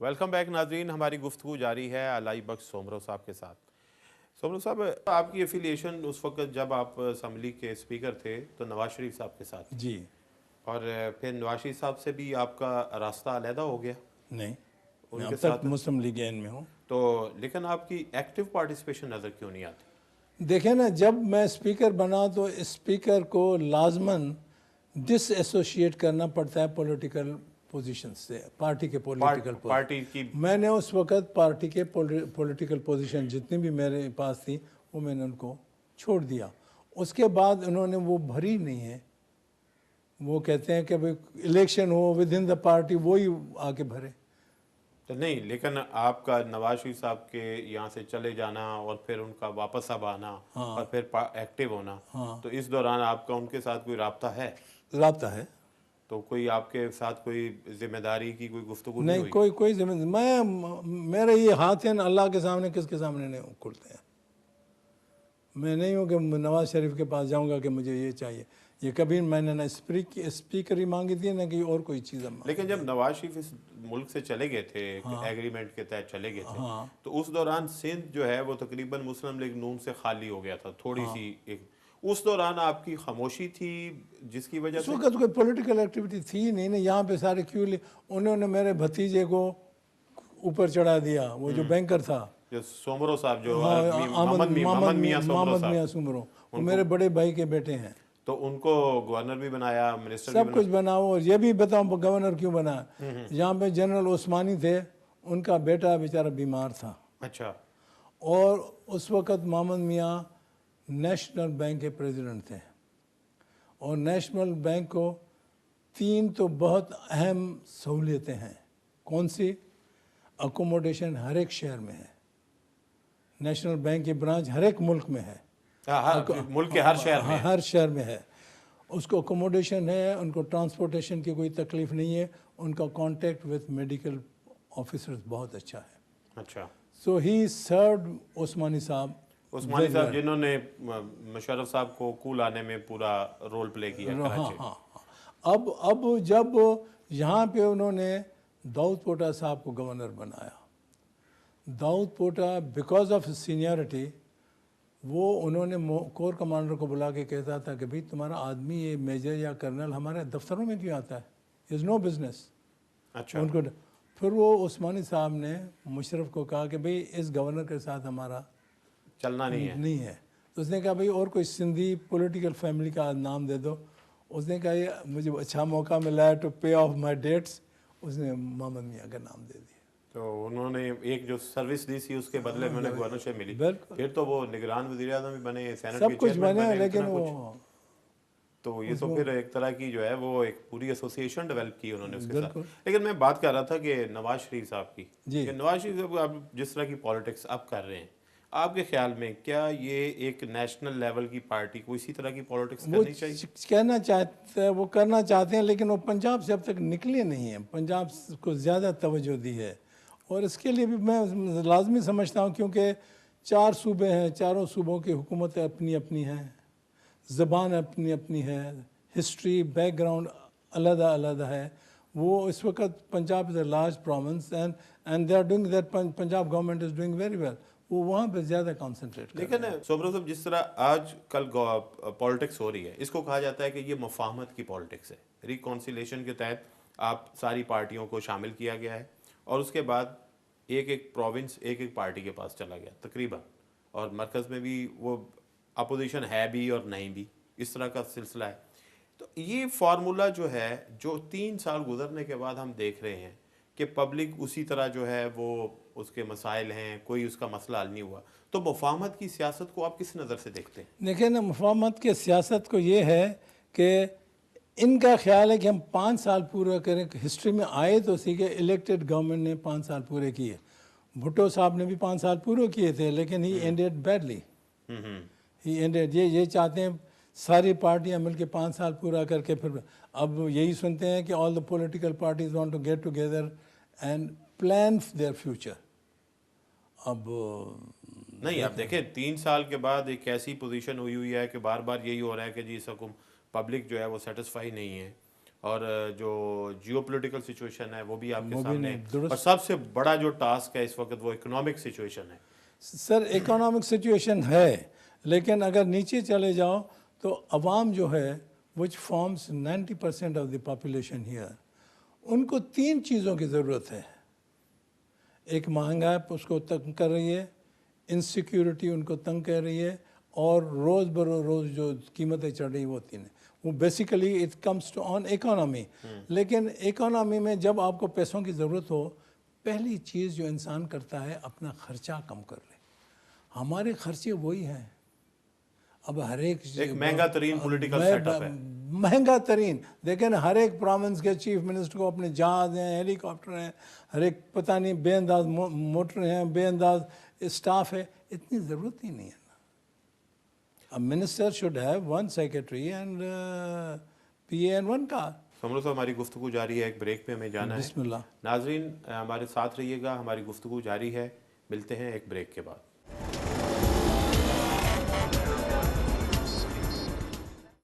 Welcome back ناظرین، ہماری گفتگو جاری ہے علائی بخش سومرو صاحب کے ساتھ۔ سومرو صاحب، آپ کی افیلیشن اس وقت جب آپ اسمبلی کے اسپیکر تھے تو نواز شریف صاحب کے ساتھ تھی، جی اور پھر نواز شریف صاحب سے بھی آپ کا راستہ علیحدہ ہو گیا نہیں، ان میں کے اب تک ساتھ، مسلم لیگ این میں ہوں۔ تو لیکن آپ کی ایکٹیو پارٹیسپیشن نظر کیوں نہیں آتی؟ دیکھیں نا، جب میں اسپیکر بنا تو اسپیکر کو لازماً ڈس ایسوشیٹ کرنا پڑتا ہے پولیٹیکل پوزیشن سے، پارٹی کے پولیٹیکل پارٹی کی میں نے اس وقت پارٹی کے پولیٹیکل پوزیشن جتنی بھی میرے پاس تھی وہ میں نے ان کو چھوڑ دیا۔ اس کے بعد انہوں نے وہ بھری نہیں ہے، وہ کہتے ہیں کہ election who with in the party وہی آ کے بھرے۔ تو نہیں، لیکن آپ کا نواز شریف صاحب کے یہاں سے چلے جانا اور پھر ان کا واپس اب آنا اور پھر ایکٹیو ہونا، تو اس دوران آپ کا ان کے ساتھ کوئی رابطہ ہے؟ رابطہ ہے، تو کوئی آپ کے ساتھ کوئی ذمہ داری کی کوئی گفتگو نہیں نہیں ہوئی؟ کوئی ذمہ میرے یہ ہاتھ ہیں اللہ کے سامنے، کس کے سامنے نہیں کھلتے ہیں۔ میں نہیں ہوں کہ نواز شریف کے پاس جاؤں گا کہ مجھے یہ چاہیے، یہ کبھی میں نے نہ اسپیکر ہی مانگی تھی نہ کہ اور کوئی چیز مانگی۔ لیکن جب نواز شریف اس ملک سے چلے گئے تھے، ایگریمنٹ کے تحت چلے گئے تھے، تو اس دوران سندھ جو ہے وہ تقریباً مسلم لیگ نون سے خالی ہو گیا تھا، تھوڑی سی اس دوران آپ کی خاموشی تھی جس کی وجہ اس سے؟ وقت کوئی پولیٹیکل ایکٹیویٹی تھی نہیں نا، یہاں پہ سارے کیوں انہوں نے میرے بھتیجے کو اوپر چڑھا دیا، وہ جو بینکر تھا، جو سومرو صاحب، جو محمد میاں سومرو صاحب، میاں سومرو، وہ میرے بڑے بھائی کے بیٹے ہیں۔ تو ان کو گورنر بھی بنایا، منسٹر بھی سب کچھ بناؤ، اور یہ بھی بتاؤں گورنر کیوں بنا؟ یہاں پہ جنرل عثمانی تھے، ان کا بیٹا بیچارہ بیمار تھا، اچھا، اور اس وقت محمد میاں نیشنل بینک کے پریزیڈنٹ تھے، اور نیشنل بینک کو 3 تو بہت اہم سہولیتیں ہیں۔ کون سی؟ اکوموڈیشن ہر ایک شہر میں ہے، نیشنل بینک کی برانچ ہر ایک ملک میں ہے، ملک کے ہر شہر میں؟ ہر شہر میں ہے۔ اس کو اکوموڈیشن ہے، ان کو ٹرانسپورٹیشن کی کوئی تکلیف نہیں ہے، ان کا کانٹیکٹ وتھ میڈیکل آفیسرز بہت اچھا ہے۔ اچھا، سو ہی سروڈ عثمانی صاحب، عثمانی صاحب جنہوں نے مشرف صاحب کو کول آنے میں پورا رول پلے کیا کراچی۔ اب جب یہاں پہ انہوں نے داؤد پوٹا صاحب کو گورنر بنایا، داؤد پوٹا بیکاز آف سینئرٹی، وہ انہوں نے کور کمانڈر کو بلا کے کہتا تھا کہ بھئی تمہارا آدمی یہ میجر یا کرنل ہمارے دفتروں میں کیوں آتا ہے، از نو بزنس۔ اچھا، ان کو پھر وہ عثمانی صاحب نے مشرف کو کہا کہ بھئی اس گورنر کے ساتھ ہمارا چلنا نہیں ہے۔ تو اس نے کہا بھئی اور کوئی سندھی پولیٹیکل فیملی کا نام دے دو۔ اس نے کہا یہ مجھے اچھا موقع ملا ہے to pay off my debts, اس نے محمد میاں کا نام دے دیا۔ تو انہوں نے ایک جو سروس دی سی اس کے بدلے میں انہیں گورنرشپ ملی، بالکل، پھر تو وہ نگران وزیر اعظم بھی بنے، سینٹ سب کے کچھ چیئرمین بنے، بنے، لیکن اتنا کچھ۔ وہ تو یہ تو پھر ایک طرح کی جو ہے وہ ایک پوری ایسوسیشن ڈیولپ کی انہوں نے اس کے ساتھ۔ بالکل لیکن میں بات کر رہا تھا کہ نواز شریف صاحب کی، جی، کہ نواز شریف صاحب آپ جس طرح کی پالیٹکس اب کر رہے ہیں، آپ کے خیال میں کیا یہ ایک نیشنل لیول کی پارٹی کو اسی طرح کی پالیٹکس وہ کرنی چاہیے؟ کہنا چاہتے ہیں، وہ کرنا چاہتے ہیں، لیکن وہ پنجاب سے اب تک نکلے نہیں ہیں، پنجاب کو زیادہ توجہ دی ہے، اور اس کے لیے بھی میں لازمی سمجھتا ہوں، کیونکہ 4 صوبے ہیں، چاروں صوبوں کی حکومتیں اپنی اپنی ہیں، زبان اپنی اپنی ہے، ہسٹری بیک گراؤنڈ علیحدہ علیحدہ ہے۔ وہ اس وقت Punjab is a large province and they are doing that, Punjab government is doing very well, وہ وہاں پہ زیادہ کانسنٹریٹ کر رہے ہیں۔ لیکن سومرو صاحب، جس طرح آج کل پالیٹکس ہو رہی ہے، اس کو کہا جاتا ہے کہ یہ مفاہمت کی پالیٹکس ہے، ریکانسیلیشن کے تحت آپ ساری پارٹیوں کو شامل کیا گیا ہے، اور اس کے بعد ایک ایک پروونس ایک ایک پارٹی کے پاس چلا گیا تقریباً، اور مرکز میں بھی وہ اپوزیشن ہے بھی اور نہیں بھی، اس طرح کا سلسلہ ہے۔ تو یہ فارمولا جو ہے، جو 3 سال گزرنے کے بعد ہم دیکھ رہے ہیں کہ پبلک اسی طرح جو ہے وہ اس کے مسائل ہیں، کوئی اس کا مسئلہ حل نہیں ہوا، تو مفاہمت کی سیاست کو آپ کس نظر سے دیکھتے ہیں؟ دیکھیں نا، مفاہمت کے سیاست کو یہ ہے کہ ان کا خیال ہے کہ ہم 5 سال پورا کریں، ہسٹری میں آئے تو سی کہ الیکٹڈ گورنمنٹ نے 5 سال پورے کیے، بھٹو صاحب نے بھی 5 سال پورے کیے تھے، لیکن ہی اینڈیڈ بیڈلی، ہی اینڈیڈ، یہ چاہتے ہیں ساری پارٹیاں مل کے 5 سال پورا کر کے پھر اب یہی سنتے ہیں کہ all the political parties want to get together and plan their future. اب نہیں، آپ دیکھیں 3 سال کے بعد ایک ایسی پوزیشن ہوئی ہے کہ بار بار یہی ہو رہا ہے کہ جی پبلک جو ہے وہ سیٹسفائی نہیں ہے، اور جو جیو پولیٹیکل سچویشن ہے وہ بھی آپ کے وہ بھی سامنے نہیں، درست۔ اور سب سے بڑا جو ٹاسک ہے اس وقت وہ اکنامک سچویشن ہے۔ سر اکنامک سچویشن ہے، لیکن اگر نیچے چلے جاؤ تو عوام جو ہے which forms 90% of the population here, ان کو 3 چیزوں کی ضرورت ہے۔ ایک مہنگائی اس کو تنگ کر رہی ہے، انسیکیورٹی ان کو تنگ کر رہی ہے، اور روز بروز جو قیمتیں چڑھ رہی ہیں وہ 3 ہیں۔ وہ basically it comes to on economy. لیکن اکانومی میں جب آپ کو پیسوں کی ضرورت ہو، پہلی چیز جو انسان کرتا ہے اپنا خرچہ کم کر لے۔ ہمارے خرچے وہی ہیں۔ اب ہر ایک مہنگا ترین پولیٹیکل سیٹ اپ ہے، مہنگا ترین، دیکھیں ہر ایک پروونس کے چیف منسٹر کو اپنے جہاز ہیں، ہیلی کاپٹر ہیں، ہر ایک پتہ نہیں بے انداز موٹر ہیں، بے انداز اسٹاف ہے۔ اتنی ضرورت ہی نہیں ہے نا۔ اب minister should have 1 secretary and P a and 1 کار۔ سمرو صاحب ہماری گفتگو جاری ہے، ایک بریک پہ ہمیں جانا ہے۔ بسم اللہ۔ ناظرین ہمارے ساتھ رہیے گا، ہماری گفتگو جاری ہے، ملتے ہیں ایک بریک کے بعد۔